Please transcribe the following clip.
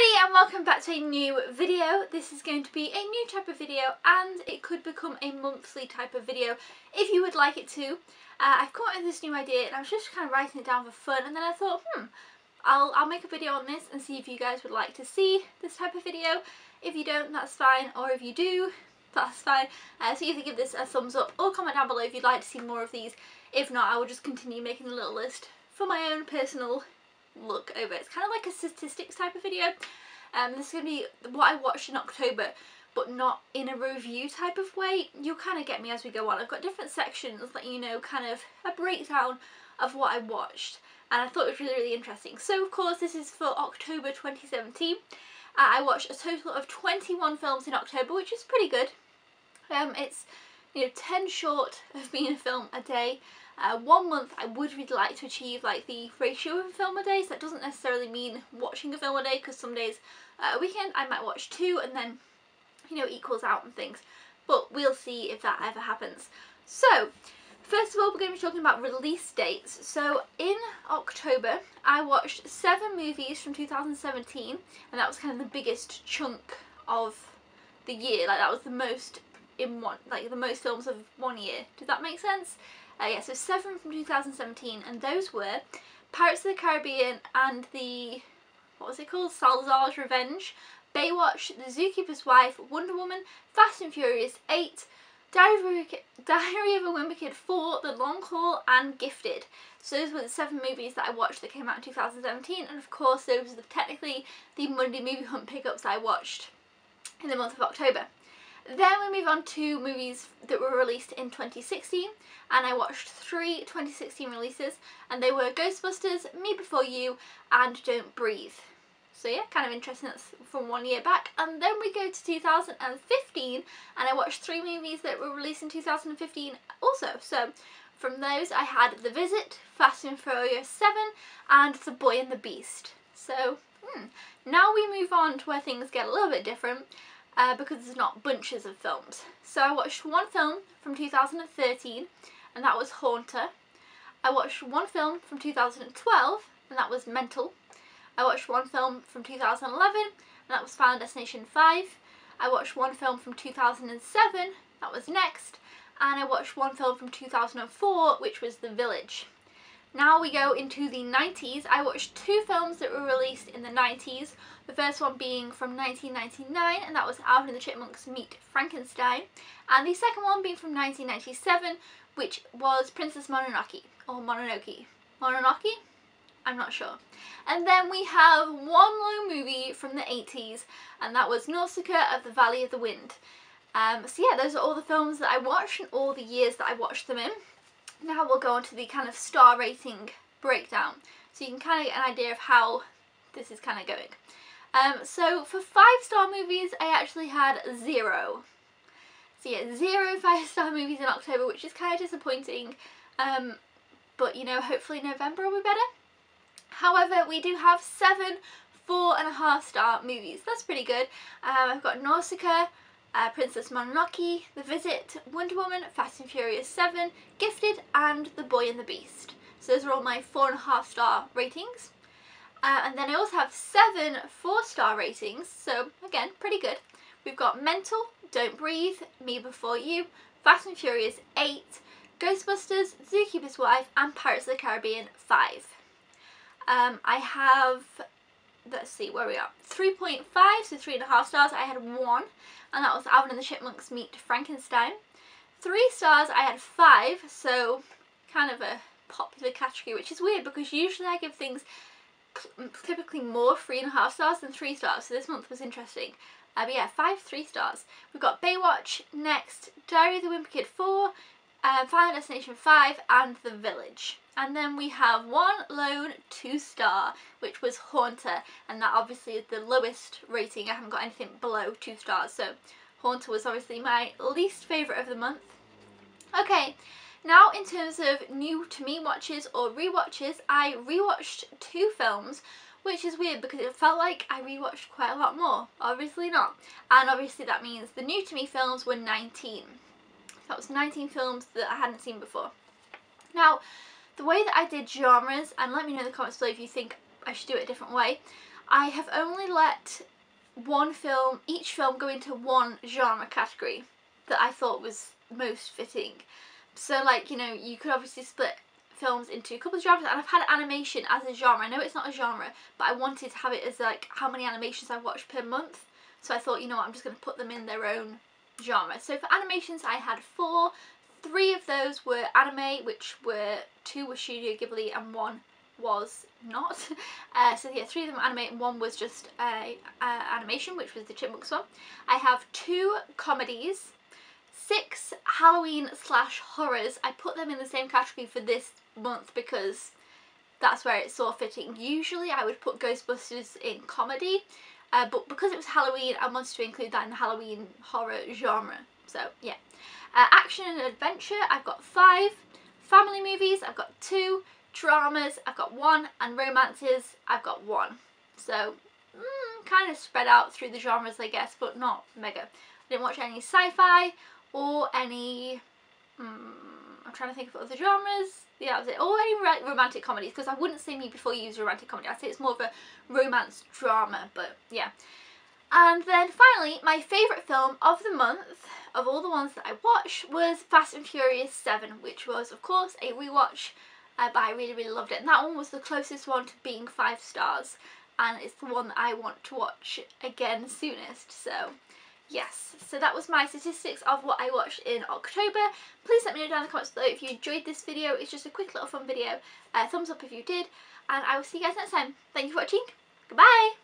everybody and welcome back to a new video. This is going to be a new type of video and it could become a monthly type of video if you would like it to. I've come up with this new idea and I was just kind of writing it down for fun, and then I thought I'll make a video on this and see if you guys would like to see this type of video. If you don't, that's fine, or if you do, that's fine. So either give this a thumbs up or comment down below if you'd like to see more of these. If not, I will just continue making a little list for my own personal look over. It's kind of like a statistics type of video. This is going to be what I watched in October, but not in a review type of way. You'll kind of get me as we go on. I've got different sections letting you know kind of a breakdown of what I watched, and I thought it was really interesting. So of course this is for October 2017. I watched a total of 21 films in October, which is pretty good. It's 10 short of being a film a day. 1 month I would really like to achieve like the ratio of a film a day, so that doesn't necessarily mean watching a film a day, because some days a weekend I might watch 2 and then equals out and things, but we'll see if that ever happens. So first of all, we're going to be talking about release dates. So in October I watched 7 movies from 2017, and that was kind of the biggest chunk of the year. Like that was the most in one, like the most films of 1 year. Did that make sense? Yeah, so 7 from 2017, and those were Pirates of the Caribbean and the, what was it called? Salazars Revenge, Baywatch, The Zookeepers Wife, Wonder Woman, Fast and Furious 8, Diary of a Wimpy Kid 4, The Long Haul, and Gifted. So those were the 7 movies that I watched that came out in 2017, and of course those were technically the Monday Movie Hunt pickups that I watched in the month of October. Then we move on to movies that were released in 2016, and I watched 3 2016 releases, and they were Ghostbusters, Me Before You, and Don't Breathe. So yeah, kind of interesting, that's from 1 year back. And then we go to 2015, and I watched 3 movies that were released in 2015 also. So from those I had The Visit, Fast and Furious 7, and The Boy and the Beast. So now we move on to where things get a little bit different. Because there's not bunches of films. So I watched 1 film from 2013, and that was Haunter. I watched 1 film from 2012, and that was Mental. I watched 1 film from 2011, and that was Final Destination 5. I watched 1 film from 2007, that was Next. And I watched 1 film from 2004, which was The Village. Now we go into the 90s. I watched 2 films that were released in the 90s. The first one being from 1999, and that was Alvin and the Chipmunks Meet Frankenstein. And the second one being from 1997, which was Princess Mononoke, or Mononoke. Mononoke? I'm not sure. And then we have 1 long movie from the 80s, and that was Nausicaa of the Valley of the Wind. So yeah, those are all the films that I watched and all the years that I watched them in. Now we'll go on to the kind of star rating breakdown, so you can kind of get an idea of how this is kind of going. So for 5-star movies I actually had 0. So yeah, 0 5-star movies in October, which is kind of disappointing, but hopefully November will be better. However, we do have 7 4.5-star movies. That's pretty good. I've got Nausicaa, Princess Mononoke, The Visit, Wonder Woman, Fast and Furious 7, Gifted, and The Boy and the Beast. So those are all my 4.5-star ratings. And then I also have 7 4-star ratings, so again, pretty good. We've got Mental, Don't Breathe, Me Before You, Fast and Furious 8, Ghostbusters, Zookeepers Wife, and Pirates of the Caribbean 5. I have, let's see where we are, 3.5, so 3.5 stars. I had 1, and that was Alvin and the Chipmunks Meet Frankenstein. 3 stars, I had 5, so kind of a popular category, which is weird because usually I give things typically more 3.5 stars than 3 stars, so this month was interesting. But yeah, 5 3 stars. We've got Baywatch, Next, Diary of the Wimpy Kid 4, Final Destination 5, and The Village. And then we have 1 lone 2-star, which was Haunter, and that obviously is the lowest rating. I haven't got anything below 2 stars, so Haunter was obviously my least favourite of the month. Okay, now in terms of new to me watches or rewatches, I rewatched 2 films, which is weird because it felt like I rewatched quite a lot more. Obviously not. And obviously that means the new to me films were 19. That was 19 films that I hadn't seen before. Now, the way that I did genres, and let me know in the comments below if you think I should do it a different way, I have only let each film go into one genre category that I thought was most fitting. So like, you know, you could obviously split films into a couple of genres, and I've had animation as a genre. I know it's not a genre, but I wanted to have it as like how many animations I watched per month. So I thought, you know what, I'm just going to put them in their own genre. So for animations I had 4. 3 of those were anime, which were 2 were Studio Ghibli and 1 was not. So yeah, 3 of them were anime and 1 was just animation, which was the Chipmunks one. I have 2 comedies, 6 Halloween/horrors. I put them in the same category for this month because that's where it's so fitting. Usually I would put Ghostbusters in comedy, but because it was Halloween, I wanted to include that in the Halloween horror genre. So yeah. Action and adventure, I've got 5. Family movies, I've got 2. Dramas, I've got 1. And romances, I've got 1. So, kind of spread out through the genres, I guess, but not mega. I didn't watch any sci-fi or any, I'm trying to think of other genres. Yeah, that was it. Or any romantic comedies, because I wouldn't say Me Before You is a romantic comedy. I'd say it's more of a romance drama, but yeah. And then finally, my favourite film of the month, of all the ones that I watched, was Fast and Furious 7, which was, of course, a rewatch, but I really, really loved it. And that one was the closest one to being 5 stars, and it's the one that I want to watch again soonest. So, yes. So that was my statistics of what I watched in October. Please let me know down in the comments below if you enjoyed this video. It's just a quick little fun video. Thumbs up if you did, and I will see you guys next time. Thank you for watching. Goodbye!